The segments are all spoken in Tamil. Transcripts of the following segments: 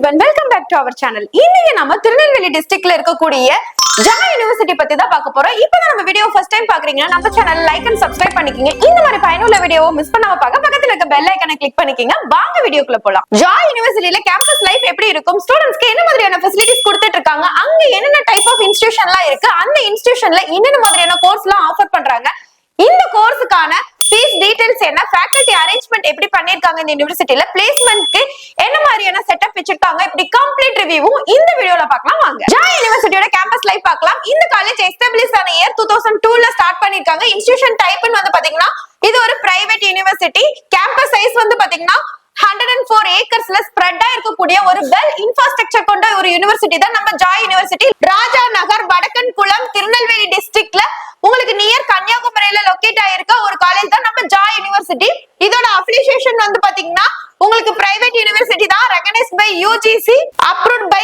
everyone, welcome back to our channel. இன்னைக்கு நம்ம திருநெல்வேலி டிஸ்ட்ரிக்ட்ல இருக்கக்கூடிய ஜாய் யுனிவர்சிட்டி பத்தி தான் பார்க்க போறோம். இப்போதான் நம்ம வீடியோ ஃபர்ஸ்ட் டைம் பாக்குறீங்கன்னா நம்ம சேனல் லைக் அண்ட் சப்ஸ்கிரைப் பண்ணிக்கங்க. இந்த மாதிரி பயனுள்ள வீடியோவை மிஸ் பண்ணாம பார்க்க பக்கத்துல இருக்க பெல் ஐகானை கிளிக் பண்ணிக்கங்க. வாங்க வீடியோக்குள்ள போலாம். ஜாய் யுனிவர்சிட்டில கேம்பஸ் லைஃப் எப்படி இருக்கும், ஸ்டூடண்ட்ஸ்க்கு என்ன மாதிரியான ஃபெசிலிட்டிஸ் கொடுத்துட்டு இருக்காங்க, அங்க என்னென்ன டைப் ஆஃப் இன்ஸ்டிடியூஷன்லாம் இருக்கு, அந்த இன்ஸ்டிடியூஷன்ல என்னென்ன மாதிரியான கோர்ஸ்லாம் ஆஃபர் பண்றாங்க, இந்த கோர்ஸுக்கான ஃபீஸ் டீடைல்ஸ் என்ன, ஃபேக்கல்டி அரேஞ்ச்மெண்ட் எப்படி பண்ணிருக்காங்க, இந்த யூனிவர்சிட்டில பிளேஸ்மென்ட்க்கு என்ன மாதிரியான செட்டப் வச்சிருக்காங்க, இப்படி கம்ப்ளீட் ரிவ்யூவும் இந்த வீடியோல பார்க்கலாம். வாங்க ஜாய் யுனிவர்சிட்டியோட கேம்பஸ் லைஃப் பார்க்கலாம். இந்த காலேஜ் எஸ்டாப்லிஷ் ஆன இயர் 2002ல ஸ்டார்ட் பண்ணிருக்காங்க. இன்ஸ்டிடியூஷன் டைப்னு வந்து பாத்தீங்கன்னா இது ஒரு பிரைவேட் யூனிவர்சிட்டி. கேம்பஸ் சைஸ் வந்து பாத்தீங்கன்னா 104 ஏக்கர்ஸ்ல ஸ்ப்ரெட்டா இருக்கக்கூடிய ஒரு வெல் இன்ஃப்ராஸ்ட்ரக்சர் கொண்ட ஒரு யூனிவர்சிட்டி தான் நம்ம ஜாய் யுனிவர்சிட்டி. ராஜா நகர், வடக்கன் குளம், திருநெல்வேலி டிஸ்ட்ரிக்ட்ல உங்களுக்கு நியர் கன்னியாகுமரியில லொகேட் ஆயிருக்க ஒரு காலேஜ் தான் நம்ம ஜாய் யுனிவர்சிட்டி. இதோட அஃபிலியேஷன் வந்து பாத்தீங்கன்னா உங்களுக்கு பிரைவேட் யூனிவர்சிட்டி தான், recognised by UGC, approved by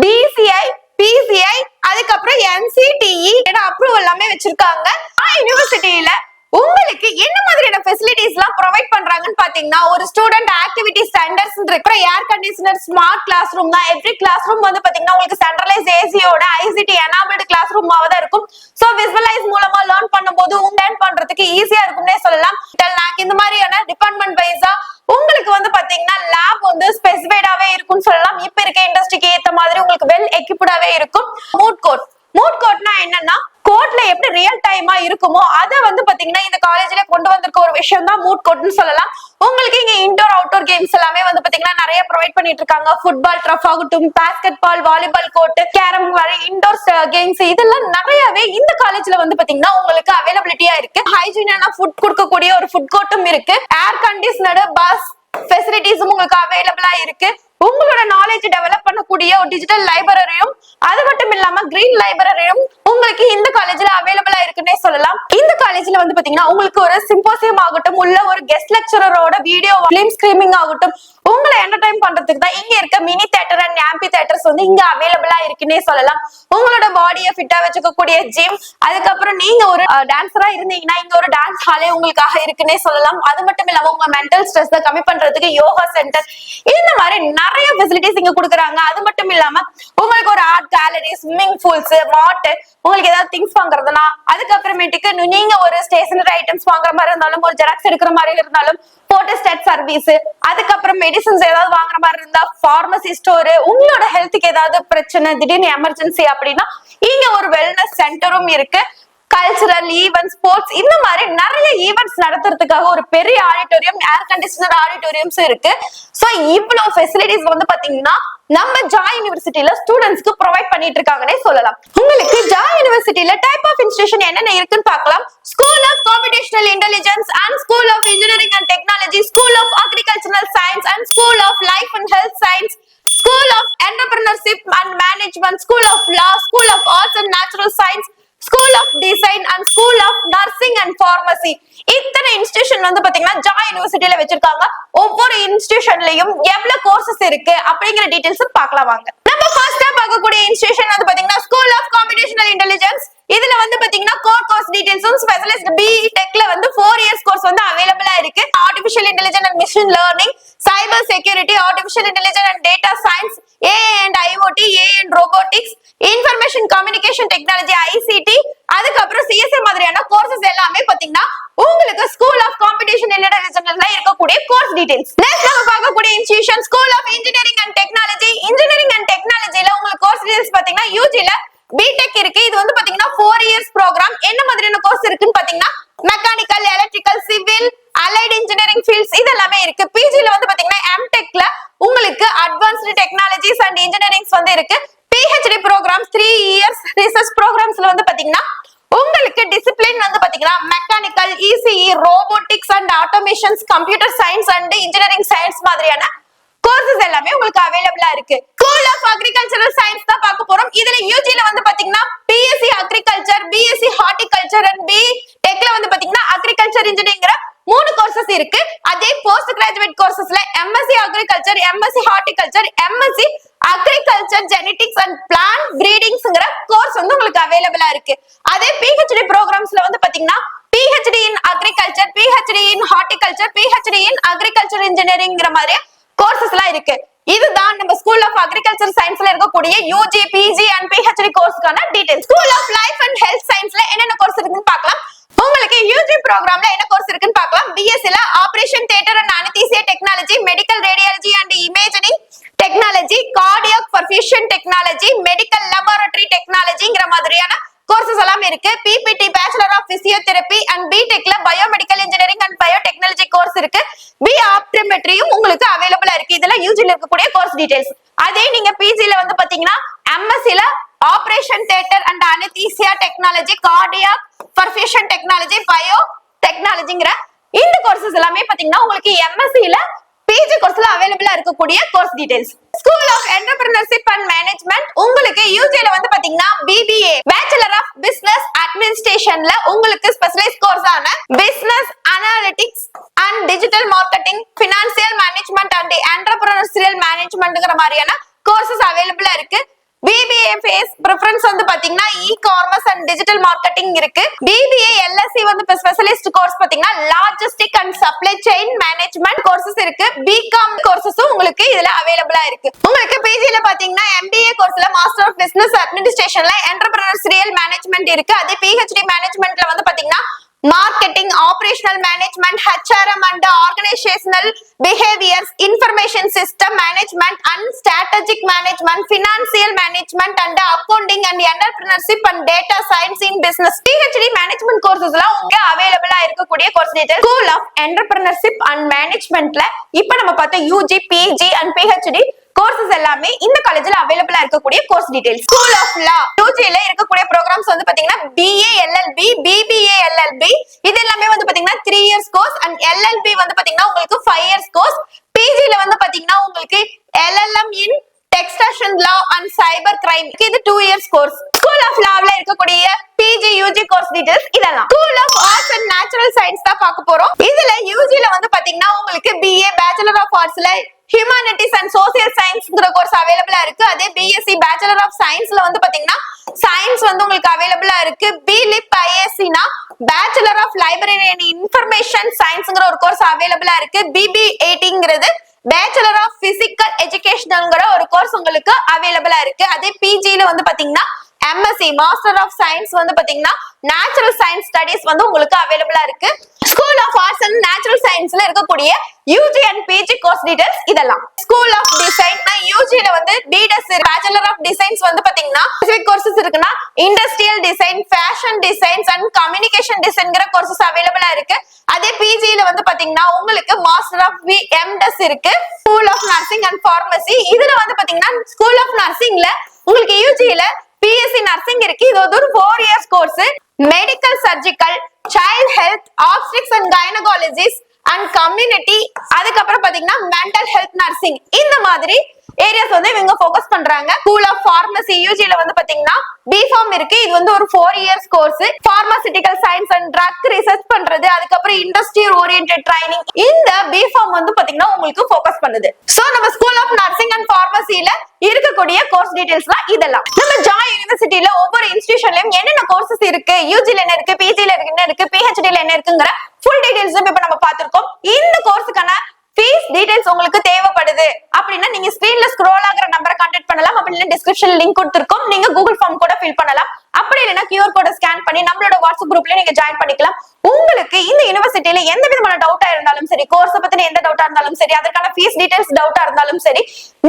PCI, PCI, அதுக்கப்புறம் என்சிடிஇ அப்ரூவல் எல்லாமே வச்சிருக்காங்க. ஜாய் யுனிவர்சிட்டியில உங்களுக்கு என்ன மாதிரியான ஃபெசிலிட்டிஸ் எல்லாம் ப்ரொவைட் பண்றாங்கன்னு பாத்தீங்கன்னா ஒரு ஸ்டூடெண்ட் ஆக்டிவிட்டி சென்டர்ஸ் இருக்கு, air conditioner, smart class room தான். எவ்ரி கிளாஸ் ரூம் வந்து பாத்தீங்கன்னா உங்களுக்கு சென்ட்ரலைஸ் ஏசியோட ஐசிடி எனேபிள்டு கிளாஸ் ரூமாவா தான் இருக்கும். சோ விசுவலைஸ் மூலமா லேர்ன் பண்ணும்போது லேர்ன் பண்றதுக்கு ஈஸியா இருக்கும்னே சொல்லலாம். இந்த மாதிரியான டிபார்ட்மெண்ட் வைஸா உங்களுக்கு வந்து பாத்தீங்கன்னா லேப் வந்து ஸ்பெசிஃபைடாவே இருக்கும்னு சொல்லலாம். இப்ப இருக்க இண்டஸ்ட்ரிக்கு ஏத்த மாதிரி உங்களுக்கு வெல் எக்யூப்டாவே இருக்கும். மூட் கோர்ட்னா என்னன்னா கோர்ட்ல எப்படி ரியல் டைமா இருக்குமோ அதை வந்து பாத்தீங்கன்னா இந்த காலேஜ்ல கொண்டு வந்திருக்க ஒரு விஷயம் தான் மூட் கோர்ட்னு சொல்லலாம். உங்களுக்கு இங்க இன்டோர் அவுட்டோர் கேம்ஸ் எல்லாமே வந்து பாத்தீங்கன்னா நிறைய ப்ரொவைட் பண்ணிட்டு இருக்காங்க. ஃபுட்பால், டர்ஃப் ஆகட்டும், basketball, volleyball court, carrom மாதிரி இன்டோர் கேம்ஸ் இதெல்லாம் நிறையவே இந்த காலேஜ்ல வந்து பாத்தீங்கன்னா உங்களுக்கு அவைலபிலிட்டியா இருக்கு. ஹைஜீனான ஃபுட் கொடுக்கக்கூடிய ஒரு ஃபுட் கோர்ட்டும் இருக்கு. ஏர் கண்டிஷனர்டு பஸ் ஃபெசிலிட்டிஸும் உங்களுக்கு அவைலபிளா இருக்கு. உங்களோட நாலேஜ் டெவலப் பண்ணக்கூடிய ஒரு டிஜிட்டல் லைப்ரரியும் அது மட்டும் இல்லாம கிரீன் லைப்ரரியும் உங்களுக்கு இந்த காலேஜ்ல அவைலபிளா இருக்குன்னே சொல்லலாம். இந்த காலேஜ்ல வந்து பாத்தீங்கன்னா உங்களுக்கு ஒரு சிம்போசியம் ஆகட்டும், உள்ள ஒரு கெஸ்ட் லெக்சரரோட வீடியோ ஃபிலிம் ஸ்கிரீனிங் ஆகட்டும், உங்களை என்டர்டைன் பண்றதுக்கு தான் இங்க இருக்க மினி தியேட்டர் அண்ட் ஆம்பி தியேட்டர்ஸ் வந்து இங்க அவைலபிளா இருக்குன்னே சொல்லலாம். உங்களோட பாடியை ஃபிட்டா வச்சுக்கக்கூடிய ஜிம், அதுக்கப்புறம் நீங்க ஒரு டான்சரா இருந்தீங்கன்னா இங்க ஒரு டான்ஸ் ஹாலே உங்களுக்காக இருக்குன்னே சொல்லலாம். அது மட்டும் இல்லாம உங்க மென்டல் ஸ்ட்ரெஸ் கம்மி பண்றதுக்கு யோகா சென்டர், இந்த மாதிரி நிறைய ஃபெசிலிட்டிஸ் இங்க கொடுக்குறாங்க. அது மட்டும் இல்லாம உங்களுக்கு ஒரு art gallery, swimming pools, water, உங்களுக்கு ஏதாவது திங்ஸ் வாங்குறதுனா அதுக்கப்புறமேட்டுக்கு நீங்க ஒரு ஸ்டேஷனரி ஐட்டம்ஸ் வாங்குற மாதிரி இருந்தாலும், ஒரு ஜெராக்ஸ் எடுக்கிற மாதிரி இருந்தாலும், போட்டோஸ்டாட் சர்வீஸ், அதுக்கப்புறம் மெடிசன்ஸ் ஏதாவது வாங்குற மாதிரி இருந்தா பார்மசி ஸ்டோர், உங்களோட ஹெல்த்துக்கு ஏதாவது பிரச்சனை, திடீர்னு எமர்ஜென்சி அப்படின்னா இங்க ஒரு வெல்னஸ் சென்டரும் இருக்கு. கல்ச்சரல் ஈவென்ட், ஸ்போர்ட்ஸ், இந்த மாதிரி நிறைய ஈவெண்ட்ஸ் நடத்துறதுக்காக ஒரு பெரிய ஆடிட்டோரியம், ஏர் கண்டிஷனர் ஆடிட்டோரியம்ஸ் இருக்கு. சோ இவ்வளவு ஃபெசிலிட்டிஸ் வந்து பாத்தீங்கன்னா நம்ம ஜாய் யுனிவர்சிட்டியில ஸ்டூடெண்ட்ஸ்க்கு ப்ரொவைட் பண்ணிட்டு இருக்காங்கன்னே சொல்லலாம். உங்களுக்கு ஜாய் யுனிவர்சிட்டியில டைப் ஆஃப் இன்ஸ்டிடியூஷன் என்னென்ன இருக்குன்னு பார்க்கலாம். School of computational intelligence and school of engineering and technology, school of agricultural science and school of life and health science, school of entrepreneurship and management, school of law, school of arts and natural science, school of design and school of nursing and pharmacy. இத்தனை இன்ஸ்டிடியூஷன் வந்து பாத்தீங்கன்னா ஜாய் யுனிவர்சிட்டியில வச்சிருக்காங்க. ஒவ்வொரு இன்ஸ்டிடியூஷன்லயும் எவ்வளவு கோர்சஸ் இருக்கு அப்படிங்கிற டீடைல்ஸ் பார்க்கலாம் வாங்க. நம்ம ஃபர்ஸ்டா பார்க்கக்கூடிய இன்ஸ்டிடியூஷன் வந்து பாத்தீங்கன்னா ஸ்கூல் ஆஃப் கம்ப்யூட்டேஷனல் இன்டெலிஜென்ஸ். இதுல வந்து பாத்தீங்கன்னா கோர்ஸ் டீடைல்ஸும் ஸ்பெஷலிஸ்ட் பிடெக்ல வந்து 4 இயர்ஸ் கோர்ஸ் வந்து அவைலபிளா இருக்கு. Artificial intelligence and machine learning, cyber security, artificial intelligence and data science, AI and IoT, AI and robotics, information communication technology, ICT, அதுக்கப்புறம் சிஎஸ்ஐ மாதிரியான கோர்சஸ் எல்லாமே பாத்தீங்கன்னா உங்களுக்கு ஸ்கூல் ஆஃப் கம்ப்யூட்டேஷன் இன்டெலிஜென்ஸ்ல இருக்கக்கூடிய கோர்ஸ் டீடைல்ஸ். நெக்ஸ்ட் நம்ம பார்க்கக்கூடிய institution school of engineering and technology. Engineering and டெக்னாலஜில உங்களுக்கு கோர்ஸ் டீடைல்ஸ் பாத்தீங்கன்னா யூஜில பிடெக் இருக்கு. இது வந்து பாத்தீங்கன்னா 4 இயர்ஸ் ப்ரோக்ராம். என்ன மாதிரியான கோர்ஸ் இருக்குன்னு பாத்தீங்கன்னா mechanical, electrical, civil, allied engineering fields இதெல்லாமே இருக்கு. பிஜில வந்து பாத்தீங்கன்னா எம்டெக்ல உங்களுக்கு அட்வான்ஸ்டு டெக்னாலஜிஸ் அண்ட் இன்ஜினியரிங்ஸ் வந்து இருக்கு. PhD ப்ரோக்ராம்ஸ் 3 இயர்ஸ் ரிசர்ச் ப்ரோக்ராம்ஸ்ல வந்து பாத்தீங்கன்னா உங்களுக்கு டிசிப்ளின் வந்து பாத்தீங்கன்னா mechanical, ECE, robotics and automations, computer science and engineering science மாதிரியான கோர்சஸ் எல்லாமே உங்களுக்கு அவைலபிளா இருக்கு. ஸ்கூல் ஆஃப் அக்ரிகல்ச்சரல் சயின்ஸ் தான் பார்க்க போறோம். இதுல யூஜில வந்து பாத்தீங்கன்னா BSc agriculture, BSc horticulture and பிடெக்ல வந்து பாத்தீங்கன்னா அக்ரிகல்ச்சர் இன்ஜினியரிங்கிற 3 கோர்சஸ் இருக்கு. அதே போஸ்ட் கிராஜுவேட் கோர்சஸ்ல MSc agriculture, MSc horticulture, MSc agriculture genetics and plant பிரீடிங்ஸ்ங்கற கோர்ஸ் வந்து உங்களுக்கு அவைலபிளா இருக்கு. அதே PhD ப்ரோக்ராம்ஸ்ல வந்து பாத்தீங்கன்னா PhD in agriculture, PhD in horticulture, PhD in agriculture engineering மாதிரி கோர்சஸ் எல்லாம் இருக்கு. இதுதான் நம்ம ஸ்கூல் ஆஃப் அக்ரிகல்ச்சர் சயின்ஸ்ல இருக்கக்கூடிய யூஜி பிஜி அண்ட் பிஹெச்டி கோர்ஸ்க்கான details. School of life and health சயின்ஸ்ல என்னென்ன கோர்ஸ் இருக்குன்னு பார்க்கலாம். உங்களுக்கு யூஜி ப்ரோக்ராம்ல என்ன கோர்ஸ் இருக்குன்னு பார்க்கலாம். பிஎஸ்சில operation theatre and anaesthesia technology, medical radiology and imaging technology, cardiac perfusion technology, medical laboratory டெக்னாலஜிங்கிற மாதிரியான கோர்சஸ் எல்லாம் இருக்கு. BPT bachelor of physiotherapy and பிடெக்ல biomedical engineering and biotechnology course இருக்கு. பி ஆப்டோமெட்ரியும் உங்களுக்கு அவைலபிளா இருக்கு. இதெல்லாம் யூஜில இருக்கக்கூடிய கோர்ஸ் டீடைல்ஸ். அதே நீங்க பிஜில வந்து பாத்தீங்கன்னா எம்எஸ்சில operation theatre and anaesthesia technology, cardiac perfusion technology, bio டெக்னாலஜிங்கிற இந்த கோர்சஸ் எல்லாமே பாத்தீங்கன்னா உங்களுக்கு எம்எஸ்சில பிஜி கோர்ஸ்ல அவைலபிளா இருக்கக்கூடிய course details. School of entrepreneurship and management உங்களுக்கு யூஜில வந்து பாத்தீங்கன்னா பிபிஏ பேச்சுலர் ஆஃப் பிசினஸ் அட்மினிஸ்ட்ரேஷன்ல உங்களுக்கு ஸ்பெஷலைஸ் கோர்ஸ் ஆன business analytics and digital marketing, financial management and entrepreneurial மேனேஜ்மெண்ட்ங்கிற மாதிரியான கோர்சஸ் அவைலபிளா இருக்கு. பிபிஏ ஃபேஸ் பிரெஃபரன்ஸ் வந்து பாத்தீங்கன்னா இ-காமர்ஸ் அண்ட் டிஜிட்டல் மார்க்கெட்டிங் இருக்கு. பிபிஏ எல்எஸ்சி வந்து ஸ்பெஷலிஸ்ட் கோர்ஸ் பாத்தீங்கன்னா logistic and supply chain management courses இருக்கு. பிகாம் கோர்சஸும் உங்களுக்கு இதுல அவைலபிளா இருக்கு. உங்களுக்கு பிஜில பாத்தீங்கன்னா எம்பிஏ கோர்ஸ்ல மாஸ்டர் ஆஃப் பிசினஸ் அட்மினிஸ்ட்ரேஷன்ல என்டர்பிரினர்ஷியல் மேனேஜ்மெண்ட் இருக்கு. அதே பிஹெச்டி மேனேஜ்மெண்ட்ல வந்து பாத்தீங்கன்னா marketing, operational management, HRM and organisational behaviours, information system management and strategic management, financial management and accounting and entrepreneurship and data science in business. PhD management courses எல்லாம் உங்க அவைலபிளா இருக்கக்கூடிய course details. School of entrepreneurship and மேனேஜ்மெண்ட்ல இப்ப நம்ம பார்த்த UG PG and PhD courses எல்லாமே இந்த காலேஜ்ல அவைலபிளா இருக்கக்கூடிய கோர்ஸ் டீடைல்ஸ். ஸ்கூல் ஆஃப் லா யூஜில இருக்கக்கூடிய ப்ரோக்ராம்ஸ் வந்து பாத்தீங்கன்னா பிஏ எல்எல்பி, பிபிஏ எல்எல்பி இது எல்லாமே வந்து பாத்தீங்கன்னா 3 இயர்ஸ் கோர்ஸ் அண்ட் எல்எல்பி வந்து பாத்தீங்கன்னா உங்களுக்கு 5 இயர்ஸ் கோர்ஸ். பிஜில வந்து பாத்தீங்கன்னா உங்களுக்கு LLM in taxation law and cyber crime இது 2 இயர்ஸ் கோர்ஸ். ஸ்கூல் ஆஃப் லாவ்ல இருக்கக்கூடிய பிஜி யூஜி கோர்ஸ் டீடைல்ஸ் இதெல்லாம். School of arts and natural science தான் பார்க்க போறோம். இதுல யூஜில வந்து பாத்தீங்கன்னா உங்களுக்கு பிஏ பேச்சுலர் ஆஃப் ஆர்ட்ஸ்ல ஹியூமனிட்டிஸ் அண்ட் சோசியல் சயின்ஸ்ங்கிற கோர்ஸ் அவைலபிளா இருக்கு. அதே பிஎஸ்சி பேச்சுலர் ஆஃப் சயின்ஸ்ல வந்து பாத்தீங்கன்னா சயின்ஸ் வந்து உங்களுக்கு அவைலபிளா இருக்கு. பிலிப் ஐஎஸ்சினா bachelor of library and information சயின்ஸ்ங்கிற ஒரு கோர்ஸ் அவைலபிளா இருக்கு. பிபி80ங்கிறது பேச்சுலர் ஆஃப் பிசிக்கல் எஜுகேஷன்ங்கிற ஒரு கோர்ஸ் உங்களுக்கு அவைலபிளா இருக்கு. அதே பிஜில வந்து பாத்தீங்கன்னா எம்எஸ்சி மாஸ்டர் ஆஃப் சயின்ஸ் வந்து பாத்தீங்கன்னா நேச்சுரல் சயின்ஸ் ஸ்டடீஸ் வந்து உங்களுக்கு அவைலபிளா இருக்கு. School of arts and natural சயின்ஸ்ல இருக்கக்கூடிய UG and PG course details இதெல்லாம். ஸ்கூல் ஆஃப் டிசைன் யூஜில வந்து பிடெஸ் பேச்சுலர் ஆஃப் டிசைன்ஸ் வந்து பாத்தீங்கன்னா ஸ்பெசிபிக் கோர்சஸ் இருக்குன்னா industrial design, fashion designs and communication டிசைன்ங்கிற கோர்சஸ் அவைலபிளா இருக்கு. அதே பிஜில வந்து பாத்தீங்கன்னா உங்களுக்கு மாஸ்டர் ஆஃப் எம்டெஸ் இருக்கு. School of nursing and pharmacy இதுல வந்து பாத்தீங்கன்னா ஸ்கூல் ஆஃப் நர்சிங்ல உங்களுக்கு யூஜில பிஎஸ்சி நர்சிங் இருக்கு. இது ஒரு 4 years course. Medical surgical, child health, ஆப்ஸ்டிக்ஸ் and gynaecologist and community, அதுக்கப்புறம் பாத்தீங்கன்னா மென்டல் ஹெல்த் நர்சிங் இந்த மாதிரி ஏரியாஸ் வந்து இவங்க ஃபோக்கஸ் பண்றாங்க. ஸ்கூல் ஆஃப் பார்மசி யூஜில வந்து பாத்தீங்கன்னா பிஃபார்ம் இருக்கு. இது வந்து ஒரு 4 years course. Pharmaceutical science and drug research பண்றது, அதுக்கப்புறம் இண்டஸ்ட்ரி ஓரியன்டட் ட்ரைனிங் இந்த பிஃபார்ம் வந்து பாத்தீங்கன்னா உங்களுக்கு ஃபோக்கஸ் பண்ணுது. சோ நம்ம ஸ்கூல் ஆஃப் நர்சிங் அண்ட் பார்மசில இருக்கக்கூடிய கோர்ஸ் டீடைல்ஸ்லாம் இதெல்லாம். நம்ம ஜாய் யூனிவர்சிட்டில ஒவ்வொரு இன்ஸ்டிடியூஷன்லயும் என்னென்ன கோர்சஸ் இருக்கு, யூஜில என்ன இருக்கு, பிஜில என்ன இருக்கு, பிஹெச்டில என்ன இருக்குங்கிற ஃபுல் டீடைல்ஸ் இப்ப நம்ம பார்த்திருக்கோம். இந்த கோர்ஸுக்கான ஃபீஸ் டீடைல்ஸ் உங்களுக்கு தேவைப்படுது அப்படின்னா நீங்க ஸ்கிரீன்ல ஸ்க்ரோல் ஆகுற நம்பரை கான்டாக்ட் பண்ணலாம். அப்படி இல்லைன்னா டிஸ்கிரிப்ஷன்ல லிங்க் கொடுத்திருக்கோம். நீங்க கூகுள் ஃபார்ம் கூட ஃபில் பண்ணலாம். அப்படி இல்லைன்னா QR கோட ஸ்கேன் பண்ணி நம்மளோட வாட்ஸ்அப் குரூப்ல நீங்க ஜாயின் பண்ணிக்கலாம். உங்களுக்கு இந்த யூனிவர்சிட்டியில எந்த விதமான டவுட்டா இருந்தாலும் சரி, கோர்ஸ் பத்தின எந்த டவுட்டா இருந்தாலும் சரி, அதற்கான ஃபீஸ் டீடைல்ஸ் டவுட்டா இருந்தாலும் சரி,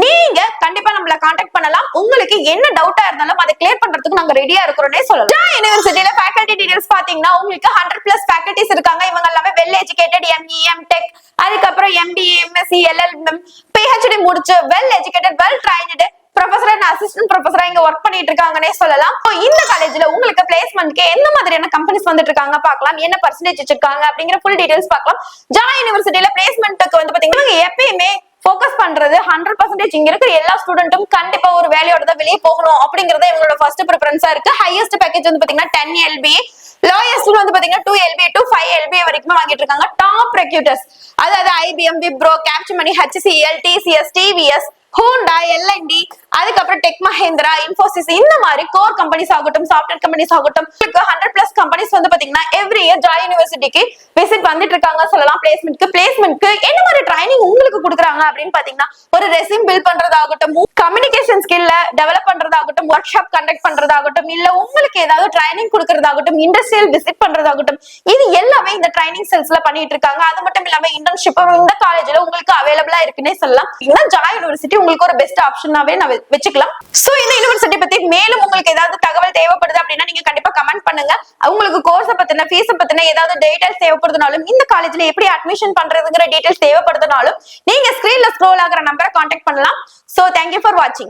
நீங்க கண்டிப்பா நம்மள கான்டாக்ட் பண்ணலாம். உங்களுக்கு என்ன டவுட்டா இருந்தாலும் அதை கிளியர் பண்றதுக்கு நாங்க ரெடியா இருக்கிறோம்னே சொல்லலாம். ஜாய் யூனிவர்சிட்டியில ஃபேக்கல்டி டீடைல்ஸ் பாத்தீங்கன்னா உங்களுக்கு 100+ ஃபேக்கல்டிஸ் இருக்காங்க. இவங்க எல்லாமே வெல் எஜுகேட்டட், எம்இ, எம்டெக், அதுக்கப்புறம் MBA, MSc, LLM, PhD முடிச்சு well educated, well trained professor and assistant ப்ரொஃபசரா இங்க ஒர்க் பண்ணிட்டு இருக்காங்கன்னே சொல்லலாம். இந்த காலேஜ்ல உங்களுக்கு பிளேஸ்மெண்ட்க்கு எந்த மாதிரியான கம்பெனிஸ் வந்துட்டு இருக்காங்க பார்க்கலாம், என்ன பர்சன்டேஜ் வச்சிருக்காங்க அப்படிங்கிற ஃபுல் டீடைல்ஸ் பார்க்கலாம். ஜாய் யூனிவர்சிட்டியில பிளேஸ்மெண்ட்க்கு வந்து பாத்தீங்கன்னா எப்பயுமே ஃபோக்கஸ் பண்றது 100% இங்க இருக்கிற எல்லா ஸ்டூடெண்ட்டும் கண்டிப்பா ஒரு வேலையோட தான் வெளியே போகணும் அப்படிங்கறத இவங்களோட ஃபர்ஸ்ட் ப்ரிஃபரன்ஸா இருக்கு. ஹையஸ்ட் பேக்கேஜ் வந்து பாத்தீங்கன்னா 10 LBA, லோயஸ்ட் வந்து பாத்தீங்கன்னா 2 LBA to 5 LBA வரைக்கும் வாங்கிட்டு இருக்காங்க. டாப் ரெக்ரூட்டர்ஸ் அதாவது IBM, Wipro, Capgemini, HCL, TCS, TVS, Honda, L&D, அதுக்கப்புறம் டெக் மஹேந்திரா, இன்ஃபோசிஸ் இந்த மாதிரி கோர் கம்பெனிஸ் ஆகட்டும், சாஃப்ட்வேர் கம்பெனிஸ் ஆகட்டும், 100+ கம்பெனிஸ் வந்து பாத்தீங்கன்னா எவ்ரி இயர் ஜாய் யூனிவர்சிட்டிக்கு விசிட் வந்துட்டு இருக்காங்க சொல்லலாம். பிளேஸ்மெண்ட்க்கு என்ன மாதிரி ட்ரைனிங் உங்களுக்கு கொடுக்குறாங்க அப்படின்னு பாத்தீங்கன்னா, ஒரு ரெஸ்யூம் பில்ட் பண்றதாகட்டும், கம்யூனிகேஷன் ஸ்கில்ல டெவலப் பண்றதாகட்டும், ஒர்க் ஷாப் கண்டக்ட் பண்றதாகட்டும், இல்ல உங்களுக்கு ஏதாவது ட்ரைனிங் கொடுக்கறதாகட்டும், இண்டஸ்ட்ரியல் விசிட் பண்றதாகட்டும், இது எல்லாமே இந்த ட்ரைனிங் செல்ஸ்ல பண்ணிட்டு இருக்காங்க. அது மட்டும் இல்லாம இன்டர்ன்ஷிப் இந்த காலேஜ்ல உங்களுக்கு அவைலபிளா இருக்குன்னே சொல்லலாம். ஜாய் யூனிவர்சிட்டி உங்களுக்கு ஒரு பெஸ்ட் ஆப்ஷனாவே நான் வச்சுக்கலாம். சோ இந்த யூனிவர்சிட்டி பத்தி மேலும் உங்களுக்கு ஏதாவது தகவல் தேவைப்படுது அப்படின்னா நீங்க கண்டிப்பா கமெண்ட் பண்ணுங்க. உங்களுக்கு கோர்ஸ் பத்தின, ஃபீஸ் பத்தின ஏதாவது டீடைல்ஸ் தேவைப்படுதுனாலும், இந்த காலேஜ்ல எப்படி அட்மிஷன் பண்றதுங்கிற டீடைல்ஸ் தேவைப்படுதுனாலும் நீங்க ஸ்கிரீன்ல ஸ்க்ரோல் ஆகிற நம்பரை கான்டாக்ட் பண்ணலாம். சோ தேங்க்யூ ஃபார் வாட்சிங்.